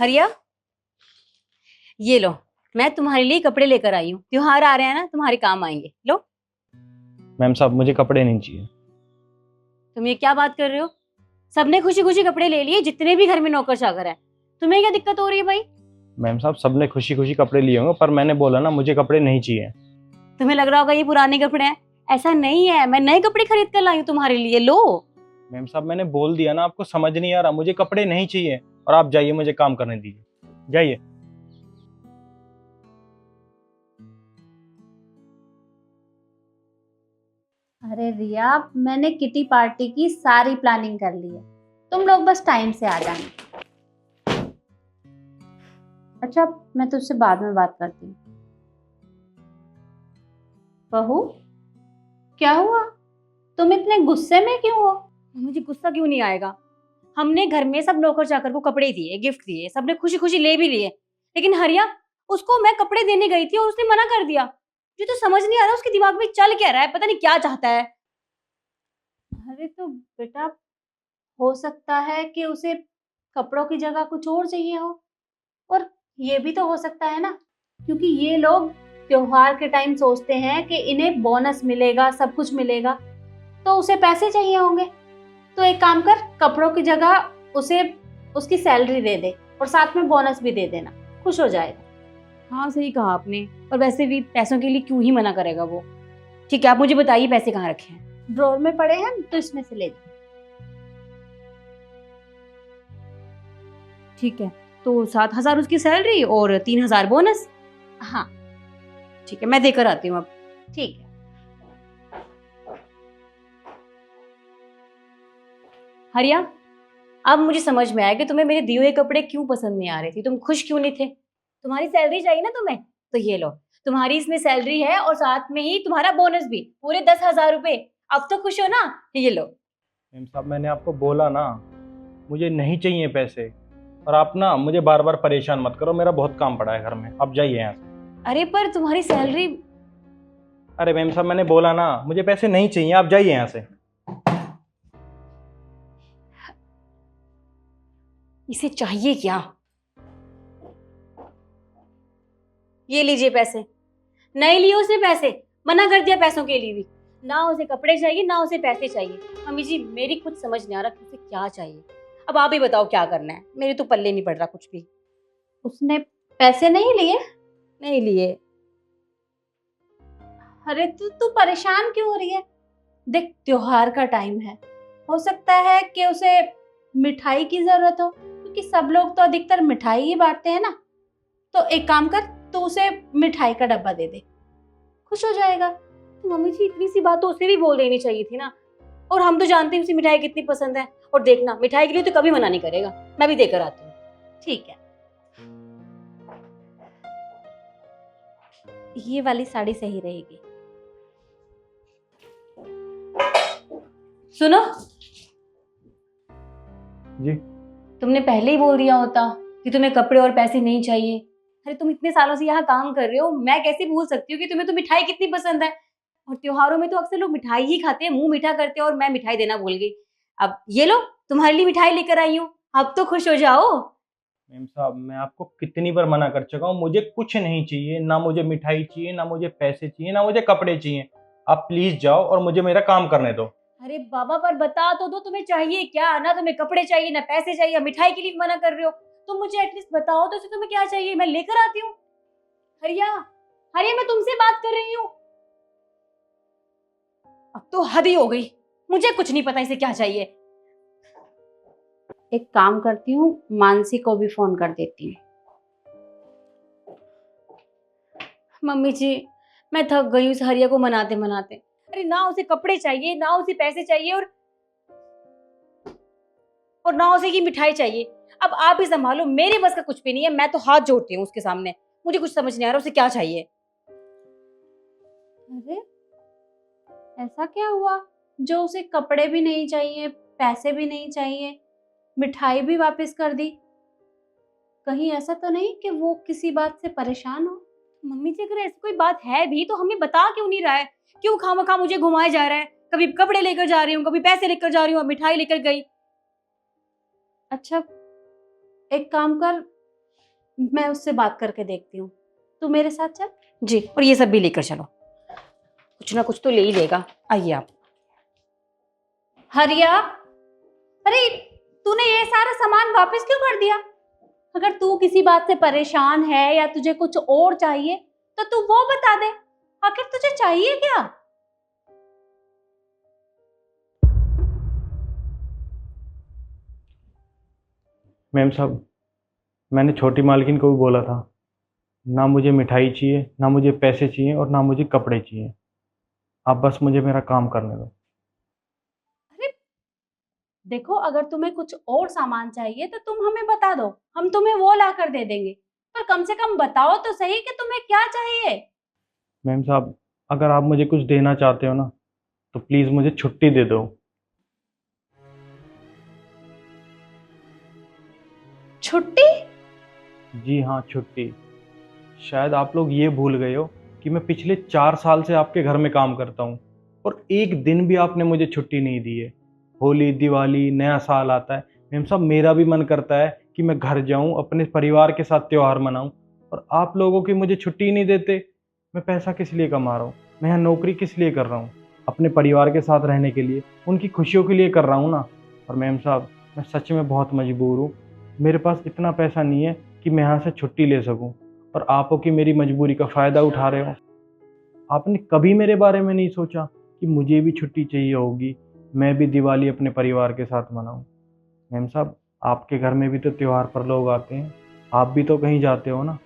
हरिया, ये लो, मैं तुम्हारे लिए कपड़े लेकर आई हूँ। त्योहार आ रहे हैं ना, तुम्हारे काम आएंगे। लो। मैम साहब मुझे कपड़े नहीं चाहिए। तुम ये क्या बात कर रहे हो? सबने खुशी खुशी कपड़े ले लिए, जितने भी घर में नौकर चाकर है। तुम्हें क्या दिक्कत हो रही है भाई? मैम साहब सबने खुशी खुशी कपड़े लिए होंगे, पर मैंने बोला ना मुझे कपड़े नहीं चाहिए। तुम्हें लग रहा होगा ये पुराने कपड़े हैं। ऐसा नहीं है, मैं नए कपड़े खरीद कर लाई हूँ तुम्हारे लिए। लो। मैम साहब मैंने बोल दिया ना, आपको समझ नहीं आ रहा, मुझे कपड़े नहीं चाहिए। और आप जाइए, मुझे काम करने दीजिए, जाइए। अरे रिया, मैंने किटी पार्टी की सारी प्लानिंग कर ली है। तुम लोग बस टाइम से आ जाना। अच्छा, मैं तुझसे बाद में बात करती हूँ। बहू, क्या हुआ? तुम इतने गुस्से में क्यों हो? मुझे गुस्सा क्यों नहीं आएगा? हमने घर में सब नौकर चाकर को कपड़े दिए, गिफ्ट दिए, सबने खुशी खुशी ले भी लिए। लेकिन हरिया, उसको मैं कपड़े देने गई थी और उसने मना कर दिया। मुझे तो समझ नहीं आ रहा उसके दिमाग में चल क्या रहा है, पता नहीं क्या चाहता है। अरे तो बेटा, हो सकता है कि उसे कपड़ों की जगह कुछ और चाहिए हो। और ये भी तो हो सकता है ना, क्योंकि ये लोग त्योहार के टाइम सोचते हैं कि इन्हें बोनस मिलेगा, सब कुछ मिलेगा, तो उसे पैसे चाहिए होंगे। तो एक काम कर, कपड़ों की जगह उसे उसकी सैलरी दे दे और साथ में बोनस भी दे देना, खुश हो जाएगा। हाँ, सही कहा आपने। और वैसे भी पैसों के लिए क्यों ही मना करेगा वो। ठीक है, आप मुझे बताइए पैसे कहाँ रखे हैं। ड्रॉर में पड़े हैं, तो इसमें से ले जा। ठीक है, तो 7,000 उसकी सैलरी और 3,000 बोनस। हाँ ठीक है, मैं देकर आती हूँ अब। ठीक है। हरिया, अब मुझे समझ में आया कि तुम्हें मेरे दिए हुए कपड़े क्यों पसंद नहीं आ रहे थे। तुम खुश क्यों नहीं थे? तुम्हारी सैलरी चाहिए ना तुम्हें, तो ये लो, तुम्हारी इसमें सैलरी है और साथ में ही तुम्हारा बोनस भी, पूरे 10,000 रुपए। अब तो खुश हो ना? ये लो। मैम साहब मैंने आपको बोला ना, मुझे नहीं चाहिए पैसे। और आप ना मुझे बार बार परेशान मत करो, मेरा बहुत काम पड़ा है घर में, आप जाइए यहाँ से। अरे पर तुम्हारी सैलरी। अरे मैम साहब मैंने बोला ना, मुझे पैसे नहीं चाहिए, आप जाइए यहाँ से। इसे चाहिए क्या? ये लीजिए पैसे। नहीं लिए उसने पैसे, मना कर दिया पैसों के लिए भी। ना उसे कपड़े चाहिए ना उसे पैसे चाहिए। मम्मी जी, मेरी कुछ समझ नहीं आ रहा कि उसे क्या चाहिए। अब आप ही बताओ क्या करना है, मेरे तो पल्ले नहीं पड़ रहा कुछ भी। उसने पैसे नहीं लिए? नहीं लिए। अरे तू परेशान क्यों हो रही है? देख, त्योहार का टाइम है, हो सकता है कि उसे मिठाई की जरूरत हो, क्योंकि सब लोग तो अधिकतर मिठाई ही बांटते हैं ना। तो एक काम कर, तू उसे मिठाई का डब्बा दे दे, खुश हो जाएगा। मम्मी जी, इतनी सी बात तो उसे भी बोल देनी चाहिए थी ना। और हम तो जानते हैं उसे मिठाई कितनी पसंद है। और देखना, मिठाई के लिए तो कभी मना नहीं करेगा। मैं भी देकर आती हूँ। ठीक है, ये वाली साड़ी सही रहेगी। सुनो जी। तुमने पहले ही बोल दिया होता कि तुम्हें कपड़े और पैसे नहीं चाहिए। अरे तुम इतने सालों से यहाँ काम कर रहे हो, मैं कैसे भूल सकती हूँ कि तुम्हें तो मिठाई कितनी पसंद है। और त्योहारों में तो अक्सर लोग मिठाई ही खाते हैं, मुंह मीठा करते हैं, और मैं मिठाई देना भूल गई। अब ये लो, तुम्हारे लिए मिठाई लेकर आई हूँ। अब तो खुश हो जाओ। मैम साहब मैं आपको कितनी बार मना कर चुका हूँ, मुझे कुछ नहीं चाहिए, ना मुझे मिठाई चाहिए, ना मुझे पैसे चाहिए, ना मुझे कपड़े चाहिए। आप प्लीज जाओ और मुझे मेरा काम करने दो। अरे बाबा, पर बता तो दो तुम्हें चाहिए क्या। ना तुम्हें कपड़े चाहिए, ना पैसे चाहिए, मिठाई के लिए मना कर रहे हो। तुम मुझे एटलीस्ट बताओ तो तुम्हें क्या चाहिए, मैं लेकर आती हूँ। हरिया, हरिया, मैं तुमसे बात कर रही हूँ। अब तो हद ही हो गई, मुझे कुछ नहीं पता इसे क्या चाहिए। एक काम करती हूँ, मानसी को भी फोन कर देती हूँ। मम्मी जी, मैं थक गई हूँ इस हरिया को मनाते मनाते। अरे ना उसे कपड़े चाहिए, ना उसे पैसे चाहिए, और ना उसे की मिठाई चाहिए। अब आप ही संभालो, मेरे बस का कुछ भी नहीं है। मैं तो हाथ जोड़ती हूँ उसके सामने। मुझे कुछ समझ नहीं आ रहा उसे क्या चाहिए। अरे ऐसा क्या हुआ जो उसे कपड़े भी नहीं चाहिए, पैसे भी नहीं चाहिए, मिठाई भी वापस कर दी? कहीं ऐसा तो नहीं कि वो किसी बात से परेशान हो? मम्मी जी, अगर ऐसी कोई बात है भी तो हमें बता क्यों नहीं रहा है? क्यों खामखा मुझे घुमाए जा रहा है? कभी कपड़े लेकर जा रही हूँ, कभी पैसे लेकर जा रही हूँ, अब मिठाई लेकर गई। अच्छा, एक काम कर, मैं उससे बात करके देखती हूँ, तू मेरे साथ चल। जी, और ये सब भी लेकर चलो, कुछ ना कुछ तो ले ही लेगा। आइए आप। हरिया, अरे तूने ये सारा सामान वापस क्यों कर दिया? अगर तू किसी बात से परेशान है या तुझे कुछ और चाहिए तो तू वो बता दे। आखिर तुझे चाहिए क्या? मैम साहब, मैंने छोटी मालकिन को भी बोला था, ना मुझे मिठाई चाहिए, ना मुझे पैसे चाहिए और ना मुझे कपड़े चाहिए। आप बस मुझे मेरा काम करने दो। अरे देखो, अगर तुम्हें कुछ और सामान चाहिए तो तुम हमें बता दो, हम तुम्हें वो ला कर दे देंगे। पर कम से कम बताओ तो सही कि तुम्हें क्या चाहिए। मैम साहब, अगर आप मुझे कुछ देना चाहते हो ना, तो प्लीज़ मुझे छुट्टी दे दो। छुट्टी? जी हाँ, छुट्टी। शायद आप लोग ये भूल गए हो कि मैं पिछले 4 साल से आपके घर में काम करता हूँ और एक दिन भी आपने मुझे छुट्टी नहीं दी है। होली, दिवाली, नया साल आता है, मैम साहब मेरा भी मन करता है कि मैं घर जाऊँ, अपने परिवार के साथ त्यौहार मनाऊँ, और आप लोगों की मुझे छुट्टी ही नहीं देते। मैं पैसा किस लिए कमा रहा हूँ? मैं यहाँ नौकरी किस लिए कर रहा हूँ? अपने परिवार के साथ रहने के लिए, उनकी खुशियों के लिए कर रहा हूँ ना। और मैम साहब, मैं सच में बहुत मजबूर हूँ। मेरे पास इतना पैसा नहीं है कि मैं यहाँ से छुट्टी ले सकूँ, और आप हो कि मेरी मजबूरी का फ़ायदा उठा रहे हो। आपने कभी मेरे बारे में नहीं सोचा कि मुझे भी छुट्टी चाहिए होगी, मैं भी दिवाली अपने परिवार के साथ मनाऊं। मैम साहब, आपके घर में भी तो त्योहार पर लोग आते हैं, आप भी तो कहीं जाते हो ना।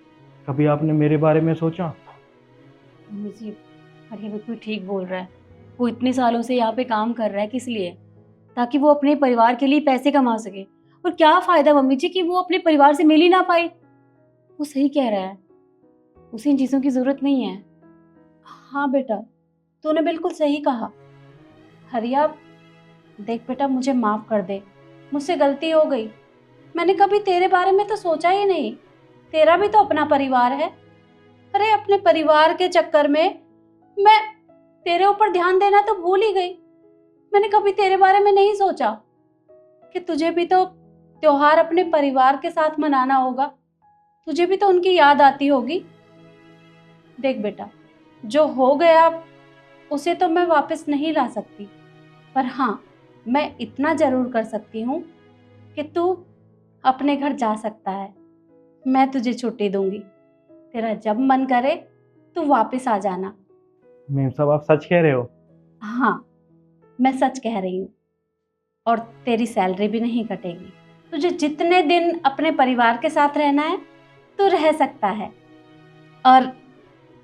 कभी आपने मेरे बारे में सोचा? मम्मी जी, और ये बिल्कुल ठीक बोल रहा है। वो इतने सालों से यहाँ पे काम कर रहा है, किस लिए? ताकि वो अपने परिवार के लिए पैसे कमा सके। और क्या फायदा मम्मी जी कि वो अपने परिवार से मिल ही ना पाए। वो सही कह रहा है, उसे इन चीजों की जरूरत नहीं है। हाँ बेटा, तूने बिल्कुल सही कहा। हरिया, देख बेटा, मुझे माफ कर दे, मुझसे गलती हो गई। मैंने कभी तेरे बारे में तो सोचा ही नहीं। तेरा भी तो अपना परिवार है। अरे अपने परिवार के चक्कर में मैं तेरे ऊपर ध्यान देना तो भूल ही गई। मैंने कभी तेरे बारे में नहीं सोचा कि तुझे भी तो त्योहार अपने परिवार के साथ मनाना होगा, तुझे भी तो उनकी याद आती होगी। देख बेटा, जो हो गया उसे तो मैं वापस नहीं ला सकती, पर हाँ, मैं इतना जरूर कर सकती हूँ कि तू अपने घर जा सकता है। मैं तुझे छुट्टी दूंगी, तेरा जब मन करे तू वापस आ जाना। मैम साहब, आप सच कह रहे हो? हाँ, मैं सच कह रही हूँ। और तेरी सैलरी भी नहीं कटेगी। तुझे जितने दिन अपने परिवार के साथ रहना है तू रह सकता है। और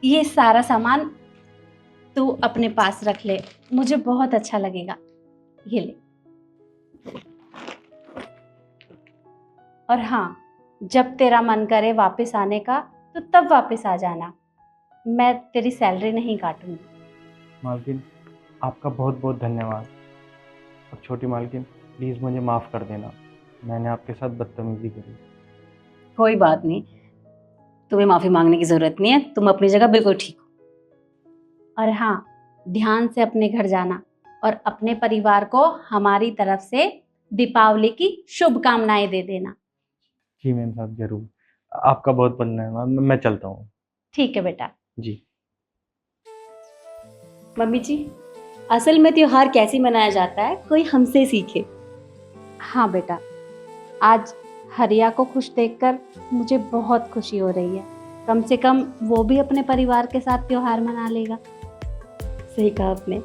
ये सारा सामान तू अपने पास रख ले, मुझे बहुत अच्छा लगेगा। ये ले। और हाँ, जब तेरा मन करे वापस आने का तो तब वापस आ जाना, मैं तेरी सैलरी नहीं काटूंगी। मालकिन, आपका बहुत बहुत धन्यवाद। और छोटी मालकिन, प्लीज़ मुझे माफ़ कर देना, मैंने आपके साथ बदतमीज़ी करी। कोई बात नहीं, तुम्हें माफी मांगने की जरूरत नहीं है, तुम अपनी जगह बिल्कुल ठीक हो। और हाँ, ध्यान से अपने घर जाना और अपने परिवार को हमारी तरफ से दीपावली की शुभकामनाएं दे देना। जी मैम साहब, ज़रूर। आपका बहुत बहुत धन्यवाद, मैं चलता हूँ। ठीक है बेटा। जी। मम्मी जी, असल में त्योहार कैसे मनाया जाता है कोई हमसे सीखे। हाँ बेटा, आज हरिया को खुश देखकर मुझे बहुत खुशी हो रही है। कम से कम वो भी अपने परिवार के साथ त्योहार मना लेगा। सही कहा आपने।